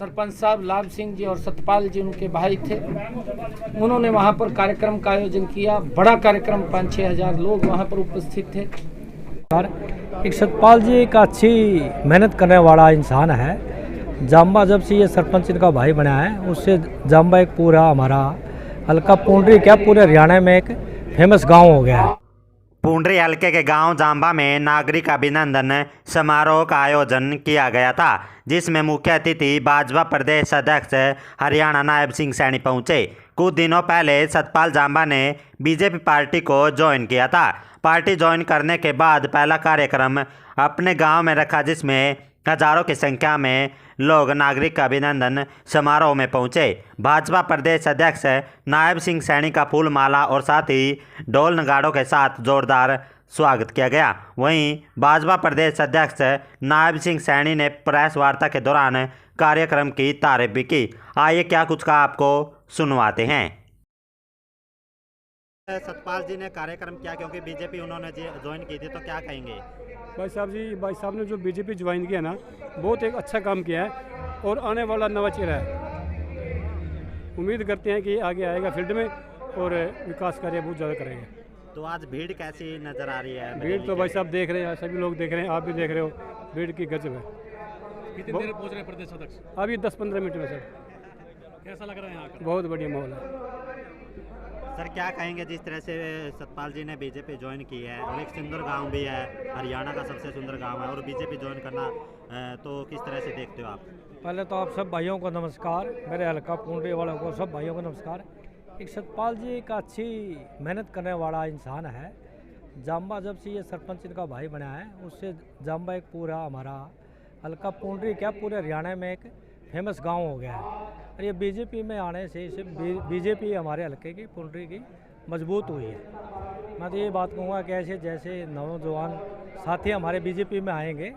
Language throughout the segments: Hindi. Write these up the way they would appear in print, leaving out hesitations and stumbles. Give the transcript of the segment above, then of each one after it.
सरपंच साहब लाभ सिंह जी और सतपाल जी उनके भाई थे। उन्होंने वहाँ पर कार्यक्रम का आयोजन किया। बड़ा कार्यक्रम, 5-6 हज़ार लोग वहाँ पर उपस्थित थे। एक सतपाल जी एक अच्छी मेहनत करने वाला इंसान है। जाम्बा जब से ये सरपंच इनका भाई बना है उससे जाम्बा एक पूरा हमारा हल्का पुंडरी क्या पूरे हरियाणा में एक फेमस गांव हो गया है। पुंडरी हल्के के गांव जाम्बा में नागरिक अभिनंदन समारोह का आयोजन किया गया था, जिसमें मुख्य अतिथि भाजपा प्रदेश अध्यक्ष हरियाणा नायब सिंह सैनी पहुंचे। कुछ दिनों पहले सतपाल जाम्बा ने बीजेपी पार्टी को ज्वाइन किया था। पार्टी ज्वाइन करने के बाद पहला कार्यक्रम अपने गांव में रखा, जिसमें हजारों की संख्या में लोग नागरिक अभिनंदन समारोह में पहुंचे। भाजपा प्रदेश अध्यक्ष नायब सिंह सैनी का फूल माला और साथ ही ढोल नगाड़ों के साथ जोरदार स्वागत किया गया। वहीं भाजपा प्रदेश अध्यक्ष नायब सिंह सैनी ने प्रेस वार्ता के दौरान कार्यक्रम की तारीफ भी की। आइए क्या कुछ कहा आपको सुनवाते हैं। सतपाल जी ने कार्यक्रम किया क्योंकि बीजेपी उन्होंने ज्वाइन की थी, तो क्या कहेंगे? भाई साहब ने जो बीजेपी ज्वाइन किया ना, बहुत एक अच्छा काम किया है और आने वाला नवा चेहरा है। उम्मीद करते हैं कि आगे आएगा फील्ड में और विकास कार्य बहुत ज़्यादा करेंगे। तो आज भीड़ कैसी नज़र आ रही है? भीड़ तो भाई साहब देख रहे हैं, सभी लोग देख रहे हैं, आप भी देख रहे हो, भीड़ की गजब है। कितनी देर पहुंच रहे हैं प्रदेश अध्यक्ष? अभी 10-15 मिनट में सर। कैसा लग रहा है यहाँ का? बहुत बढ़िया माहौल है। सर क्या कहेंगे, जिस तरह से सतपाल जी ने बीजेपी ज्वाइन की है और एक सुंदर गांव भी है, हरियाणा का सबसे सुंदर गांव है, और बीजेपी ज्वाइन करना तो किस तरह से देखते हो आप? पहले तो आप सब भाइयों को नमस्कार, मेरे हल्का पुंडरी वालों को सब भाइयों को नमस्कार। एक सतपाल जी एक अच्छी मेहनत करने वाला इंसान है। जाम्बा जब से ये सरपंच इनका भाई बना है उससे जाम्बा एक पूरा हमारा हल्का पुंडरी क्या पूरे हरियाणा में एक फेमस गांव हो गया है। और ये बीजेपी में आने से इसे बीजेपी हमारे हल्के की पुंडरी की मजबूत हुई है। मैं तो ये बात कहूँगा कि ऐसे जैसे नौजवान साथी हमारे बीजेपी में आएंगे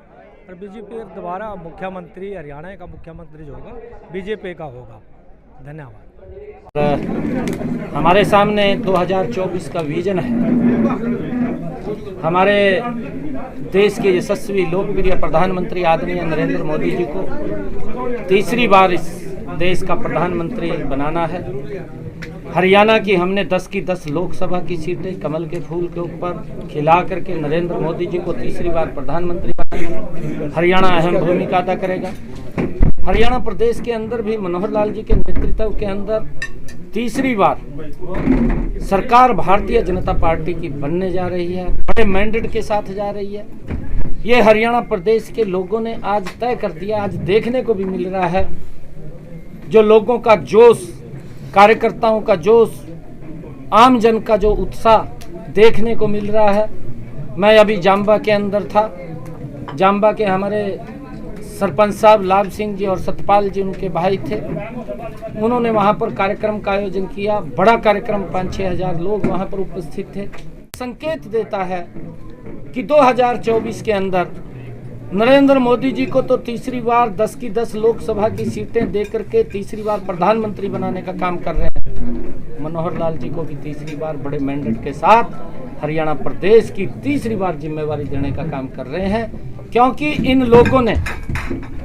और बीजेपी दोबारा मुख्यमंत्री हरियाणा का मुख्यमंत्री जो होगा बीजेपी का होगा। धन्यवाद। हमारे सामने 2024 का विजन है। हमारे देश के यशस्वी लोकप्रिय प्रधानमंत्री आदरणीय नरेंद्र मोदी जी को तीसरी बार इस देश का प्रधानमंत्री बनाना है। हरियाणा की हमने 10 की 10 लोकसभा की सीटें कमल के फूल के ऊपर खिला करके नरेंद्र मोदी जी को तीसरी बार प्रधानमंत्री बनाना। हरियाणा अहम भूमिका अदा करेगा। हरियाणा प्रदेश के अंदर भी मनोहर लाल जी के नेतृत्व के अंदर तीसरी बार सरकार भारतीय जनता पार्टी की बनने जा रही है। बड़े मैंडेट के साथ जा रही है। ये हरियाणा प्रदेश के लोगों ने आज तय कर दिया। आज देखने को भी मिल रहा है जो लोगों का जोश, कार्यकर्ताओं का जोश, आम जन का जो उत्साह देखने को मिल रहा है। मैं अभी जाम्बा के अंदर था। जाम्बा के हमारे सरपंच साहब लाभ सिंह जी और सतपाल जी उनके भाई थे। उन्होंने वहाँ पर कार्यक्रम का आयोजन किया। बड़ा कार्यक्रम, 5-6 हज़ार लोग वहाँ पर उपस्थित थे। संकेत देता है कि 2024 के अंदर नरेंद्र मोदी जी को तो तीसरी बार 10 की 10 लोकसभा की सीटें दे करके तीसरी बार प्रधानमंत्री बनाने का काम कर रहे हैं। मनोहर लाल जी को भी तीसरी बार बड़े मैंडेट के साथ हरियाणा प्रदेश की तीसरी बार जिम्मेवारी देने का काम कर रहे हैं। क्योंकि इन लोगों ने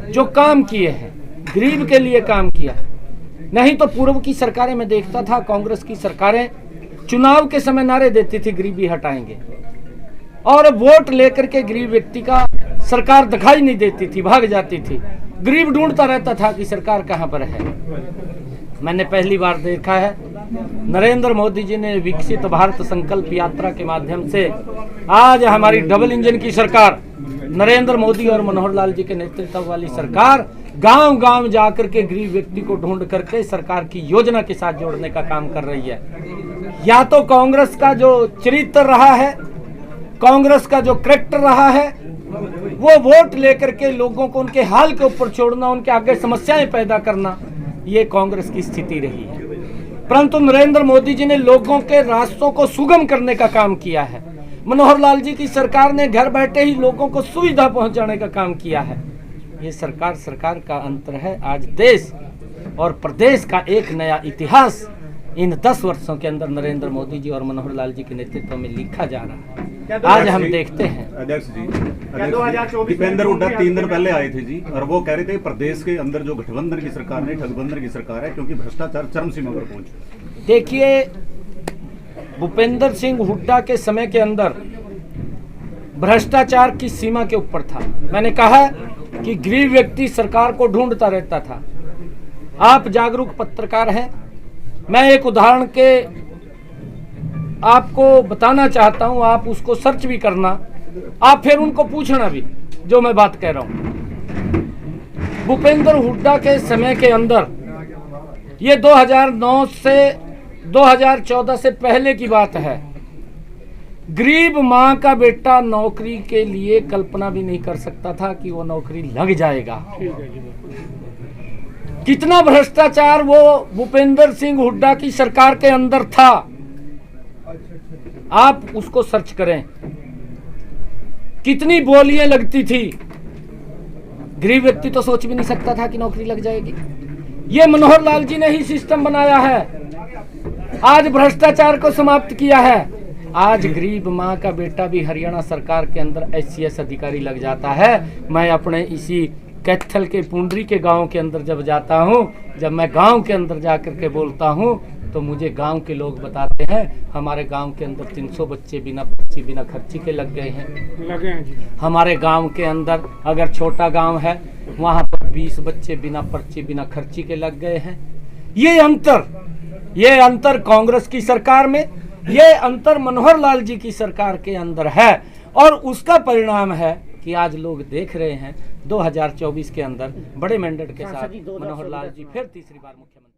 जो काम किए हैं, गरीब के लिए काम किया। नहीं तो पूर्व की सरकारें मैं देखता था, कांग्रेस की सरकारें चुनाव के समय नारे देती थी गरीबी हटाएंगे, और वोट लेकर के गरीब व्यक्ति का सरकार दिखाई नहीं देती थी, भाग जाती थी। गरीब ढूंढता रहता था कि सरकार कहां पर है। मैंने पहली बार देखा है नरेंद्र मोदी जी ने विकसित भारत संकल्प यात्रा के माध्यम से आज हमारी डबल इंजन की सरकार, नरेंद्र मोदी और मनोहर लाल जी के नेतृत्व वाली सरकार गांव-गांव जाकर के गरीब व्यक्ति को ढूंढ करके सरकार की योजना के साथ जोड़ने का काम कर रही है। या तो कांग्रेस का जो चरित्र रहा है, कांग्रेस का जो करैक्टर रहा है, वो वोट लेकर के लोगों को उनके हाल के ऊपर छोड़ना, उनके आगे समस्याएं पैदा करना, ये कांग्रेस की स्थिति रही है। परंतु नरेंद्र मोदी जी ने लोगों के रास्तों को सुगम करने का काम किया है। मनोहर लाल जी की सरकार ने घर बैठे ही लोगों को सुविधा पहुंचाने का काम किया है। ये सरकार का अंतर है। आज देश और प्रदेश का एक नया इतिहास इन 10 वर्षों के अंदर नरेंद्र मोदी जी और मनोहर लाल जी के नेतृत्व में लिखा जा रहा है। आज हम देखते हैं। अध्यक्ष जी, दीपेंद्र हुड्डा 3 दिन पहले आए थे जी, और वो कह रहे थे प्रदेश के अंदर जो गठबंधन की सरकार नहीं, ठगबंधन की सरकार है, क्योंकि भ्रष्टाचार चरम सीमा पर पहुंचे। देखिए, भूपेंद्र सिंह हुड्डा के समय के अंदर भ्रष्टाचार की सीमा के ऊपर था। मैंने कहा कि गरीब व्यक्ति सरकार को ढूंढता रहता था। आप जागरूक पत्रकार हैं, मैं एक उदाहरण के आपको बताना चाहता हूं, आप उसको सर्च भी करना, आप फिर उनको पूछना भी जो मैं बात कह रहा हूं। भूपेंद्र हुड्डा के समय के अंदर, ये 2009 से 2014 से पहले की बात है, गरीब माँ का बेटा नौकरी के लिए कल्पना भी नहीं कर सकता था कि वो नौकरी लग जाएगा। कितना भ्रष्टाचार वो भूपेंद्र सिंह हुड्डा की सरकार के अंदर था, आप उसको सर्च करें। कितनी बोलियां लगती थी, गरीब व्यक्ति तो सोच भी नहीं सकता था कि नौकरी लग जाएगी। ये मनोहर लाल जी ने ही सिस्टम बनाया है, आज भ्रष्टाचार को समाप्त किया है। आज गरीब माँ का बेटा भी हरियाणा सरकार के अंदर SCS अधिकारी लग जाता है। मैं अपने इसी कैथल के पुंडरी के गांव के अंदर जब जाता हूं, जब मैं गांव के अंदर जाकर के बोलता हूं, तो मुझे गांव के लोग बताते हैं हमारे गांव के अंदर 300 बच्चे बिना पर्ची बिना खर्ची के लगे हैं जी। हमारे गांव के अंदर अगर छोटा गांव है, वहां पर 20 बच्चे बिना पर्ची बिना खर्ची के लग गए हैं। ये अंतर कांग्रेस की सरकार में, ये अंतर मनोहर लाल जी की सरकार के अंदर है, और उसका परिणाम है कि आज लोग देख रहे हैं 2024 के अंदर बड़े मैंडेट के साथ मनोहर लाल जी फिर तीसरी बार मुख्यमंत्री।